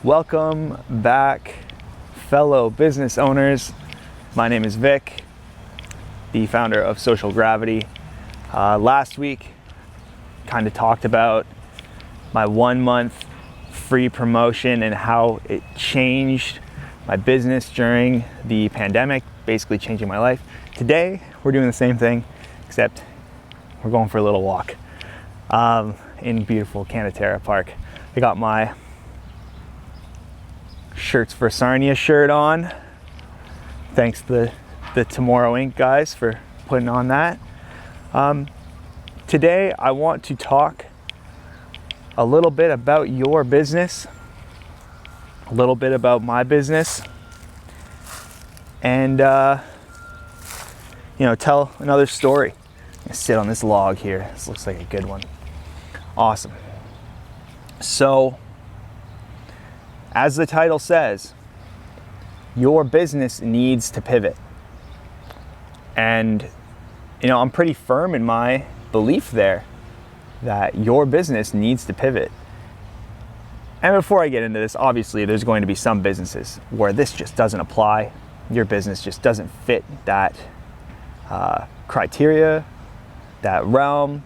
Welcome back, fellow business owners. My name is Vic, the founder of Social Gravity. Last week, kind of talked about my 1 month free promotion and how it changed my business during the pandemic, basically changing my life. Today, we're doing the same thing, except we're going for a little walk in beautiful Canatera Park. I got my Shirts for Sarnia shirt on. Thanks to the Tomorrow Inc. guys for putting on that. Today I want to talk a little bit about your business, a little bit about my business, and tell another story. I'm gonna sit on this log here. This looks like a good one. Awesome. So, as the title says, your business needs to pivot. And, I'm pretty firm in my belief there that your business needs to pivot. And before I get into this, obviously there's going to be some businesses where this just doesn't apply. Your business just doesn't fit that criteria, that realm.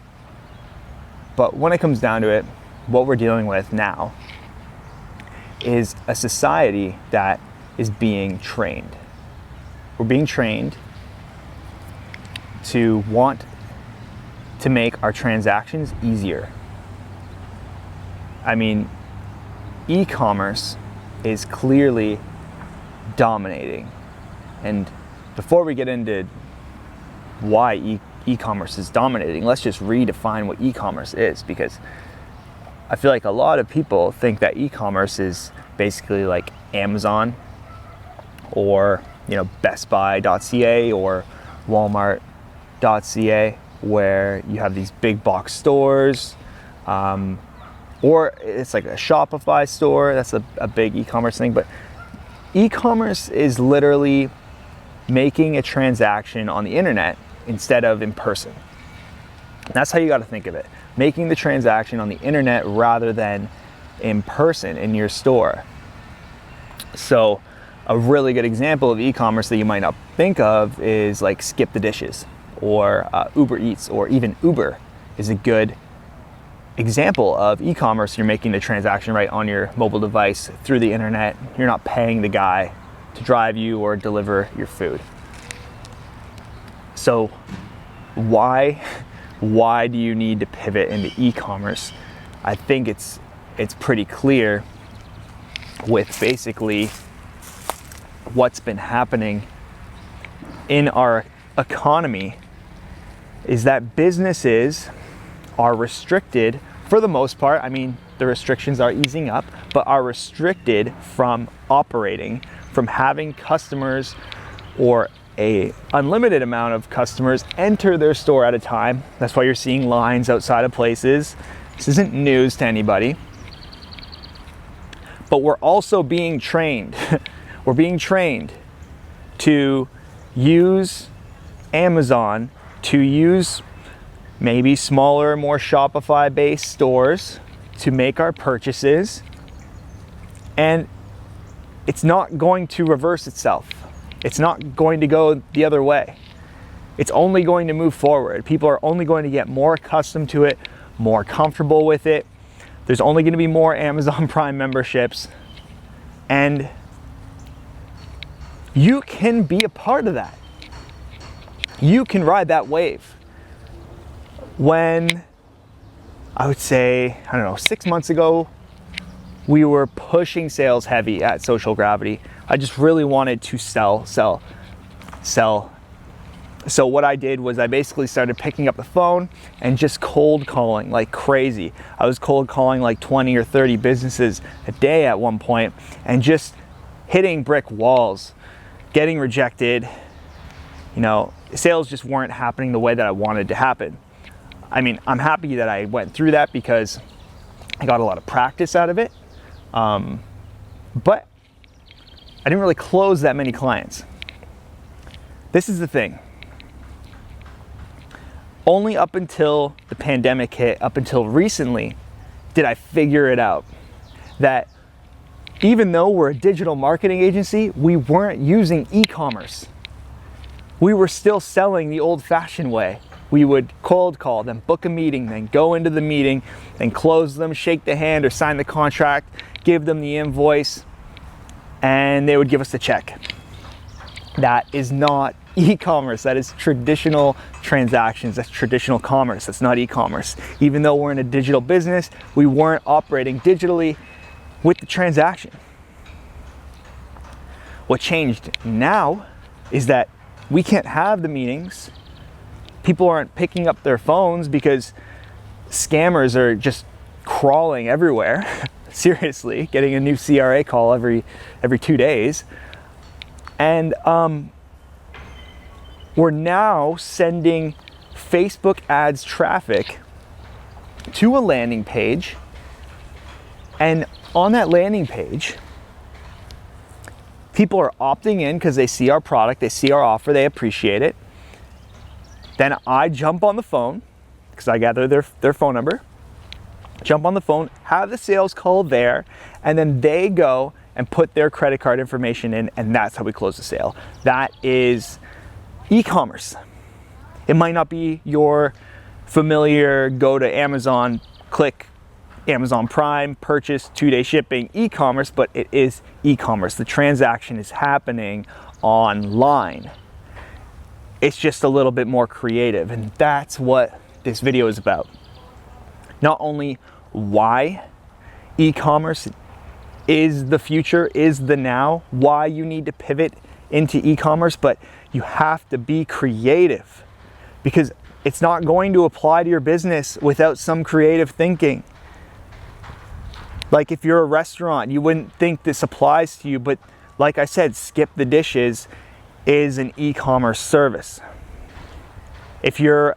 But when it comes down to it, what we're dealing with now is a society that is being trained. We're being trained to want to make our transactions easier. I mean, e-commerce is clearly dominating. And before we get into why e-commerce is dominating, let's just redefine what e-commerce is, because I feel like a lot of people think that e-commerce is basically like Amazon or bestbuy.ca or walmart.ca, where you have these big box stores, or it's like a Shopify store. That's a big e-commerce thing. But e-commerce is literally making a transaction on the internet instead of in person. That's how you got to think of it. Making the transaction on the internet rather than in person in your store. So a really good example of e-commerce that you might not think of is like Skip the Dishes or Uber Eats, or even Uber is a good example of e-commerce. You're making the transaction right on your mobile device through the internet. You're not paying the guy to drive you or deliver your food. So why do you need to pivot into e-commerce? I think it's pretty clear with basically what's been happening in our economy is that businesses are restricted for the most part. I mean, the restrictions are easing up, but are restricted from operating, from having customers or a unlimited amount of customers enter their store at a time. That's why you're seeing lines outside of places. This isn't news to anybody. But we're also being trained. We're being trained to use Amazon, to use maybe smaller, more Shopify-based stores to make our purchases. And it's not going to reverse itself. It's not going to go the other way. It's only going to move forward. People are only going to get more accustomed to it, more comfortable with it. There's only going to be more Amazon Prime memberships. And you can be a part of that. You can ride that wave. When I would say, 6 months ago, we were pushing sales heavy at Social Gravity. I just really wanted to sell. So what I did was I basically started picking up the phone and just cold calling like crazy. I was cold calling like 20 or 30 businesses a day at one point and just hitting brick walls, getting rejected. Sales just weren't happening the way that I wanted to happen. I mean, I'm happy that I went through that because I got a lot of practice out of it. But I didn't really close that many clients. This is the thing. Only up until the pandemic hit, up until recently, did I figure it out that even though we're a digital marketing agency, we weren't using e-commerce. We were still selling the old-fashioned way. We would cold call, then book a meeting, then go into the meeting, then close them, shake the hand or sign the contract, give them the invoice, and they would give us the check. That is not e-commerce. That is traditional transactions. That's traditional commerce. That's not e-commerce. Even though we're in a digital business, we weren't operating digitally with the transaction. What changed now is that we can't have the meetings. People aren't picking up their phones because scammers are just crawling everywhere. Seriously, getting a new CRA call every 2 days. And we're now sending Facebook ads traffic to a landing page. And on that landing page, people are opting in because they see our product, they see our offer, they appreciate it. Then I jump on the phone because I gather their phone number, jump on the phone, have the sales call there, and then they go and put their credit card information in, and that's how we close the sale. That is e-commerce. It might not be your familiar go to Amazon, click Amazon Prime, purchase, 2-day shipping e-commerce, but it is e-commerce. The transaction is happening online. It's just a little bit more creative, and that's what this video is about. Not only why e-commerce is the future, is the now, why you need to pivot into e-commerce, but you have to be creative because it's not going to apply to your business without some creative thinking. Like if you're a restaurant, you wouldn't think this applies to you, but like I said, Skip the Dishes is an e-commerce service. If you're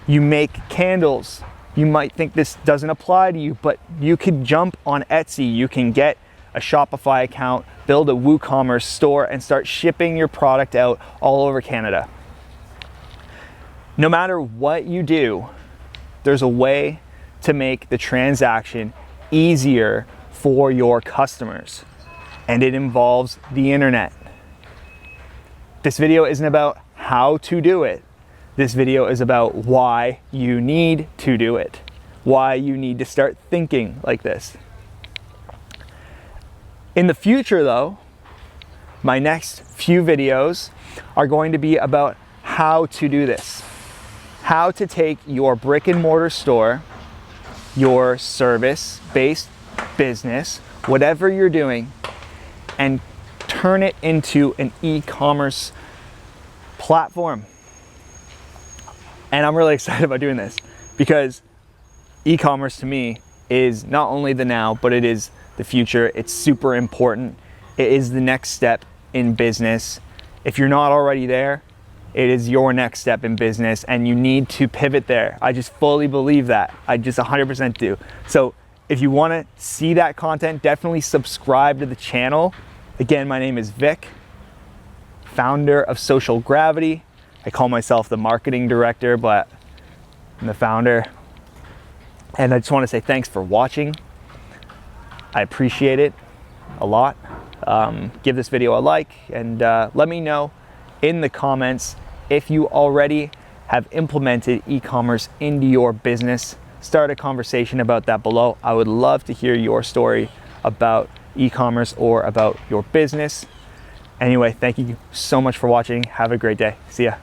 you make candles, you might think this doesn't apply to you, but you could jump on Etsy, you can get a Shopify account, build a WooCommerce store, and start shipping your product out all over Canada. No matter what you do, there's a way to make the transaction easier for your customers, and it involves the internet. This video isn't about how to do it. This video is about why you need to do it, why you need to start thinking like this. In the future though, my next few videos are going to be about how to do this. How to take your brick and mortar store, your service-based business, whatever you're doing, and turn it into an e-commerce platform. And I'm really excited about doing this because e-commerce to me is not only the now, but it is the future. It's super important. It is the next step in business. If you're not already there, it is your next step in business and you need to pivot there. I just fully believe that. I just 100% do. So if you want to see that content, definitely subscribe to the channel. Again, my name is Vic, founder of Social Gravity. I call myself the marketing director, but I'm the founder. And I just want to say thanks for watching. I appreciate it a lot. Give this video a like and let me know in the comments if you already have implemented e-commerce into your business. Start a conversation about that below. I would love to hear your story about e-commerce or about your business. Anyway, thank you so much for watching. Have a great day. See ya.